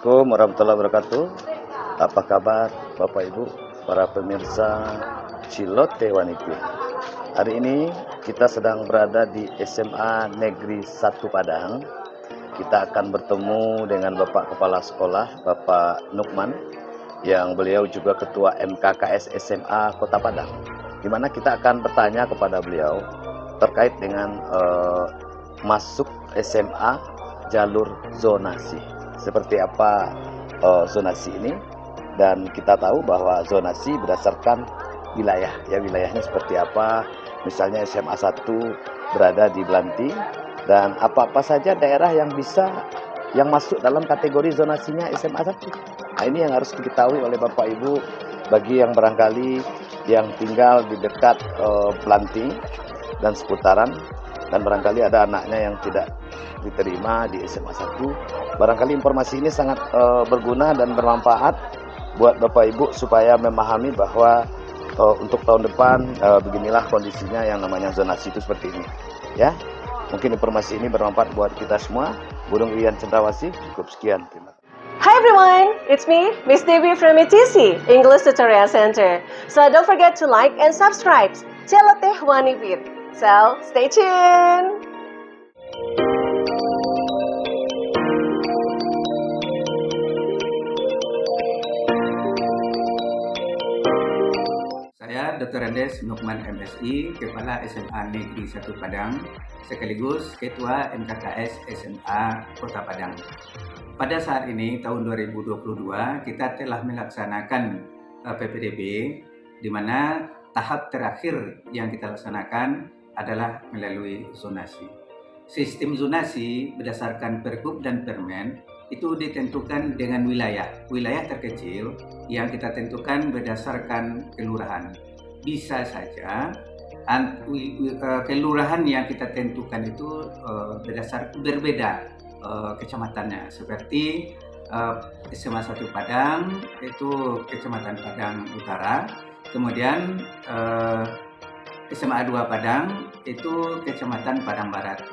Assalamualaikum warahmatullahi wabarakatuh. Apa kabar Bapak Ibu, para pemirsa Cilote Wanipin? Hari ini kita sedang berada di SMA Negeri 1 Padang. Kita akan bertemu dengan Bapak Kepala Sekolah, Bapak Nukman, yang beliau juga Ketua MKKS SMA Kota Padang. Di mana kita akan bertanya kepada beliau terkait dengan masuk SMA jalur zonasi. Seperti apa zonasi ini, dan kita tahu bahwa zonasi berdasarkan wilayah, ya wilayahnya seperti apa. Misalnya SMA 1 berada di Belanti, dan apa-apa saja daerah yang masuk dalam kategori zonasinya SMA 1. Nah, ini yang harus diketahui oleh Bapak Ibu bagi yang barangkali yang tinggal di dekat Belanti dan seputaran, dan barangkali ada anaknya yang tidak diterima di SMA 1. Barangkali informasi ini sangat berguna dan bermanfaat buat Bapak Ibu supaya memahami bahwa untuk tahun depan beginilah kondisinya yang namanya zonasi itu seperti ini. Ya, mungkin informasi ini bermanfaat buat kita semua. Burung Ian Cendrawasih, cukup sekian. Terima kasih. Hi everyone, it's me, Miss Devi from ETC, English Tutorial Center. So don't forget to like and subscribe Cilote Wanipin. So stay tuned. Saya Dr. Andes Nukman MSI, Kepala SMA Negeri 1 Padang, sekaligus Ketua MKKS SMA Kota Padang. Pada saat ini, tahun 2022, kita telah melaksanakan PPDB, di mana tahap terakhir yang kita laksanakan adalah melalui zonasi. Sistem zonasi berdasarkan Pergub dan Permen itu ditentukan dengan wilayah. Wilayah terkecil yang kita tentukan berdasarkan kelurahan. Bisa saja kelurahan yang kita tentukan itu berbeda kecamatannya. Seperti SMA 1 Padang itu Kecamatan Padang Utara, kemudian SMA 2 Padang itu Kecamatan Padang Barat.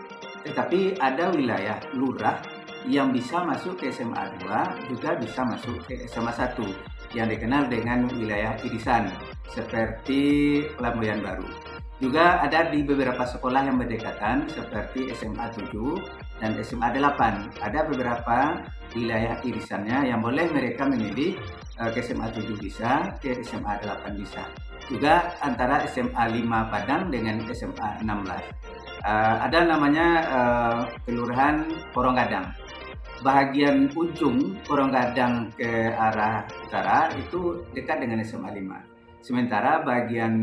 Tetapi ada wilayah lurah yang bisa masuk ke SMA 2 juga bisa masuk ke SMA 1 yang dikenal dengan wilayah irisan seperti Lamoyan Baru. Juga ada di beberapa sekolah yang berdekatan seperti SMA 7 dan SMA 8. Ada beberapa wilayah irisannya yang boleh mereka memilih ke SMA 7 bisa, ke SMA 8 bisa. Juga antara SMA 5 Padang dengan SMA 16. Ada namanya Kelurahan Poronggadang. Bahagian ujung Poronggadang ke arah utara itu dekat dengan SMA 5. Sementara bagian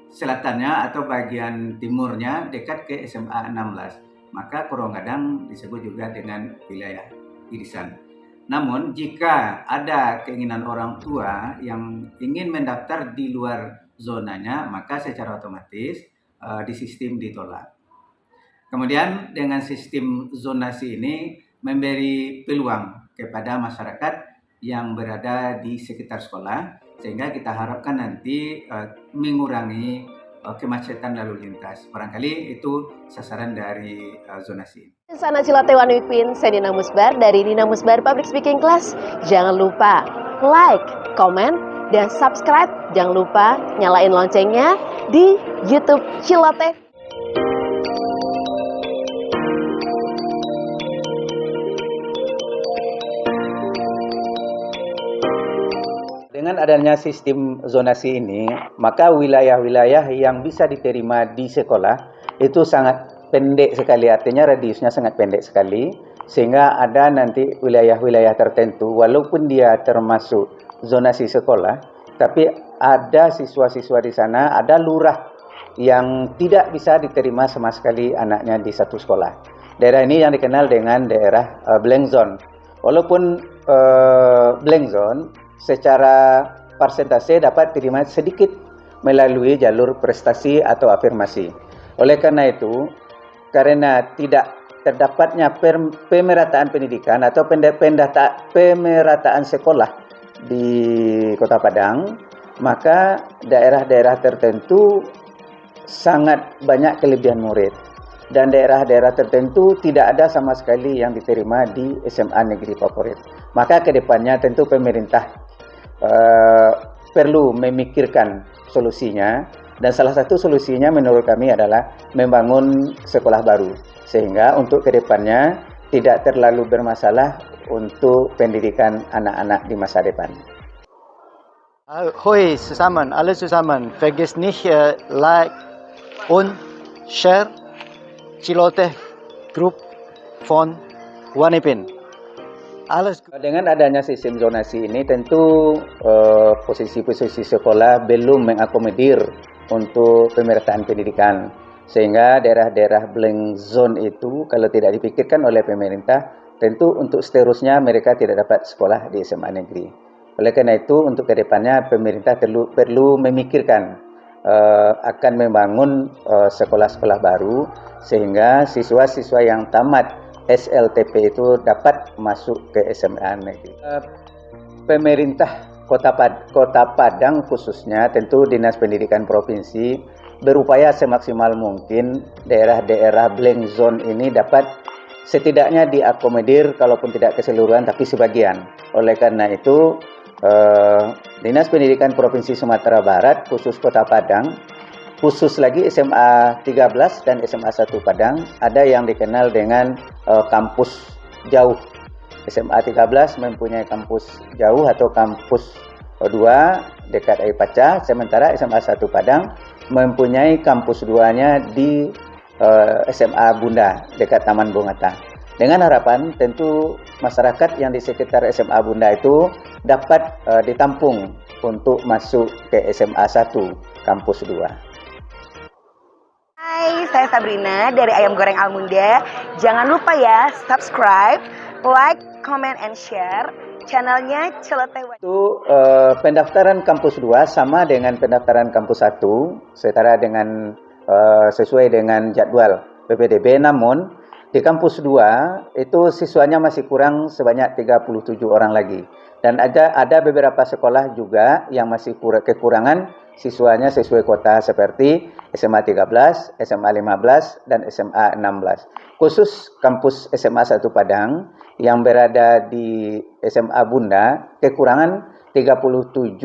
selatannya atau bagian timurnya dekat ke SMA 16. Maka Poronggadang disebut juga dengan wilayah irisan. Namun jika ada keinginan orang tua yang ingin mendaftar di luar zonanya, maka secara otomatis di sistem ditolak. Kemudian dengan sistem zonasi ini memberi peluang kepada masyarakat yang berada di sekitar sekolah, sehingga kita harapkan nanti mengurangi kemacetan lalu lintas. Barangkali itu sasaran dari zonasi. Sana Cilote Wanipin, saya Nina Musbar dari Nina Musbar Public Speaking Class. Jangan lupa like, comment, dan subscribe. Jangan lupa nyalain loncengnya di YouTube Cilote. Dengan adanya sistem zonasi ini, maka wilayah-wilayah yang bisa diterima di sekolah itu sangat pendek sekali, artinya radiusnya sangat pendek sekali, sehingga ada nanti wilayah-wilayah tertentu, walaupun dia termasuk zonasi sekolah, tapi ada siswa-siswa di sana, ada lurah yang tidak bisa diterima sama sekali anaknya di satu sekolah. Daerah ini yang dikenal dengan daerah blank zone. Walaupun blank zone, secara persentase dapat diterima sedikit melalui jalur prestasi atau afirmasi. Oleh karena itu, karena tidak terdapatnya pemerataan pendidikan atau pemerataan sekolah di Kota Padang, maka daerah-daerah tertentu sangat banyak kelebihan murid. dan daerah-daerah tertentu tidak ada sama sekali yang diterima di SMA Negeri Favorit. Maka ke depannya tentu pemerintah perlu memikirkan solusinya, dan salah satu solusinya menurut kami adalah membangun sekolah baru, sehingga untuk ke depannya tidak terlalu bermasalah untuk pendidikan anak-anak di masa depan. Hoi zusammen, alle zusammen, vergiss nicht like und share Celoteh Group von Wanipin. Alles Dengan adanya sistem zonasi ini tentu posisi-posisi sekolah belum mengakomodir untuk pemerataan pendidikan, sehingga daerah-daerah blank zone itu kalau tidak dipikirkan oleh pemerintah, tentu untuk seterusnya mereka tidak dapat sekolah di SMA negeri. Oleh karena itu untuk kedepannya pemerintah perlu memikirkan akan membangun sekolah-sekolah baru, sehingga siswa-siswa yang tamat SLTP itu dapat masuk ke SMA negeri. Pemerintah Kota Padang khususnya tentu Dinas Pendidikan Provinsi berupaya semaksimal mungkin daerah-daerah blank zone ini dapat setidaknya diakomodir, kalaupun tidak keseluruhan tapi sebagian. Oleh karena itu Dinas Pendidikan Provinsi Sumatera Barat khusus Kota Padang, khusus lagi SMA 13 dan SMA 1 Padang, ada yang dikenal dengan kampus jauh. SMA 13 mempunyai kampus jauh atau kampus 2 dekat Aipaca, sementara SMA 1 Padang mempunyai kampus 2-nya di SMA Bunda dekat Taman Bongata. Dengan harapan tentu masyarakat yang di sekitar SMA Bunda itu dapat ditampung untuk masuk ke SMA 1 kampus 2. Hai, saya Sabrina dari Ayam Goreng Almunda. Jangan lupa ya subscribe, like, comment, and share channelnya Celoteh. Itu pendaftaran kampus 2 sama dengan pendaftaran kampus 1 setara dengan sesuai dengan jadwal PPDB, namun di kampus 2 itu siswanya masih kurang sebanyak 37 orang lagi, dan ada beberapa sekolah juga yang masih kekurangan siswanya sesuai kota seperti SMA 13, SMA 15, dan SMA 16. Khusus kampus SMA 1 Padang yang berada di SMA Bunda kekurangan 37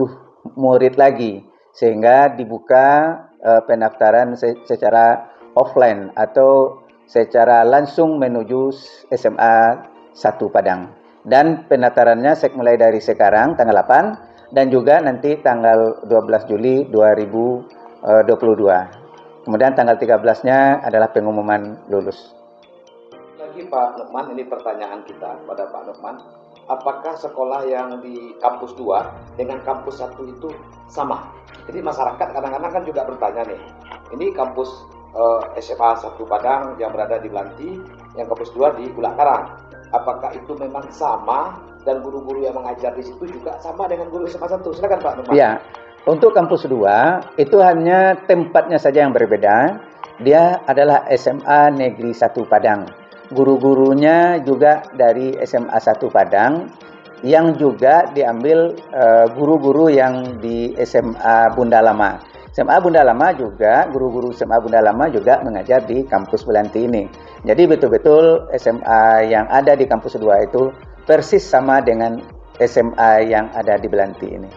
murid lagi, sehingga dibuka pendaftaran secara offline atau secara langsung menuju SMA 1 Padang. Dan pendaftarannya mulai dari sekarang tanggal 8 dan juga nanti tanggal 12 Juli 2022. Kemudian tanggal 13-nya adalah pengumuman lulus. Lagi Pak Nukman, ini pertanyaan kita pada Pak Nukman. Apakah sekolah yang di kampus 2 dengan kampus 1 itu sama? Jadi masyarakat kadang-kadang kan juga bertanya nih, ini kampus SMA 1 Padang yang berada di Belanti, yang kampus 2 di Bulak Karang. Apakah itu memang sama dan guru-guru yang mengajar di situ juga sama dengan guru SMA 1? Silakan Pak Nukman. Ya, untuk kampus 2 itu hanya tempatnya saja yang berbeda. Dia adalah SMA Negeri 1 Padang. Guru-gurunya juga dari SMA 1 Padang, yang juga diambil guru-guru yang di SMA Bunda Lama. SMA Bunda Lama juga, guru-guru SMA Bunda Lama juga mengajar di kampus Belanti ini. Jadi betul-betul SMA yang ada di kampus 2 itu persis sama dengan SMA yang ada di Belanti ini.